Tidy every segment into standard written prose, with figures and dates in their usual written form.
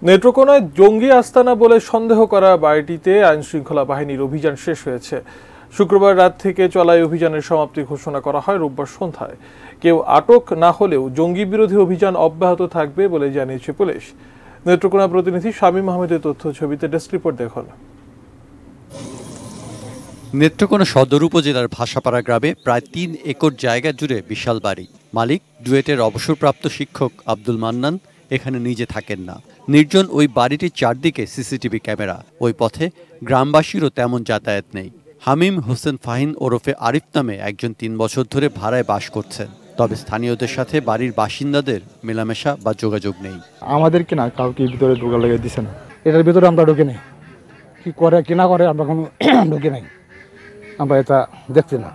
নেত্রকোনায় জঙ্গি আস্তানা বলে সন্দেহ করা বাড়িটিতে আইনশৃঙ্খলা বাহিনীর অভিযান শেষ হয়েছে। শুক্রবার রাত থেকে চলা এই অভিযানের সমাপ্তি ঘোষণা করা হয় রোববার সন্ধ্যায়। কেউ আটক না হলেও জঙ্গি বিরোধী অভিযান অব্যাহত থাকবে বলে জানিয়েছে পুলিশ। নেত্রকোনা প্রতিনিধি শামীম আহমেদের তথ্য ছবিতে ডেস্ক রিপোর্ট দেখুন। নেত্রকোনা সদর উপজেলার ভাষাপাড়া গ্রামে প্রায় ৩ একর জায়গা জুড়ে বিশাল বাড়ি। মালিক ডুয়েটের অবসরপ্রাপ্ত শিক্ষক আব্দুল মান্নান এখানে নিজে থাকেন না। নির্জন ওই বাড়িটির চারদিকে সিসিটিভি ক্যামেরা। ওই পথে গ্রামবাসীরও তেমন যাতায়াত নেই। হামিম হোসেন ফাহিন ওরফে আরিফ নামে একজন ৩ বছর ধরে ভাড়ায় বাস করছেন। তবে স্থানীয়দের সাথে বাড়ির বাসিন্দাদের মেলামেশা বা যোগাযোগ নেই। আমাদের কিনা কাউকে ভিতরে ঢোকা লেগে দিছে না। এটার ভিতরে আমরা ঢুকে নেই, কি করে কিনা করে আমরা কোনো ঢুকে নাই, আমরা এটা দেখছি না।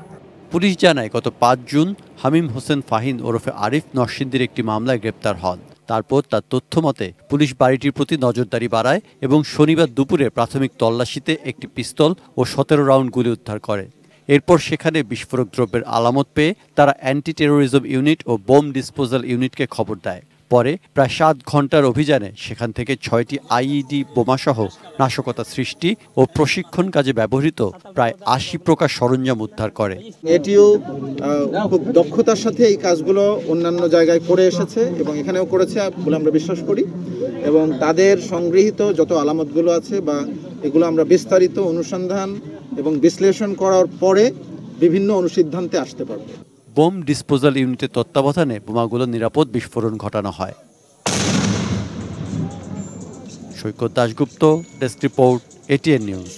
পুলিশ জানায় গত ৫ জুন হামিম হোসেন ফাহিন ওরফে আরিফ নরসিংদীর একটি মামলায় গ্রেপ্তার হন। তারপর তার তথ্য মতে পুলিশ বাড়িটির প্রতি নজরদারি বাড়ায় এবং শনিবার দুপুরে প্রাথমিক তল্লাশিতে একটি পিস্তল ও ১৭ রাউন্ড গুলি উদ্ধার করে। এরপর সেখানে বিস্ফোরক দ্রব্যের আলামত পেয়ে তারা অ্যান্টি টেরোরিজম ইউনিট ও বোম ডিসপোজাল ইউনিটকে খবর দেয়। পরে প্রায় ৭ ঘন্টার অভিযানে সেখান থেকে ৬টি আইইডি বোমাসহ নাশকতা সৃষ্টি ও প্রশিক্ষণ কাজে ব্যবহৃত প্রায় ৮০ প্রকার সরঞ্জাম উদ্ধার করে। এটিও খুব দক্ষতার সাথে এই কাজগুলো অন্যান্য জায়গায় করে এসেছে এবং এখানেও করেছে বলে আমরা বিশ্বাস করি, এবং তাদের সংগৃহীত যত আলামতগুলো আছে বা এগুলো আমরা বিস্তারিত অনুসন্ধান এবং বিশ্লেষণ করার পরে বিভিন্ন অনুসিদ্ধান্তে আসতে পারব। বোম ডিসপোজাল ইউনিটের তত্ত্বাবধানে বোমাগুলো নিরাপদ বিস্ফোরণ ঘটানো হয়। Saikat Dasgupta, desk report, ATN news.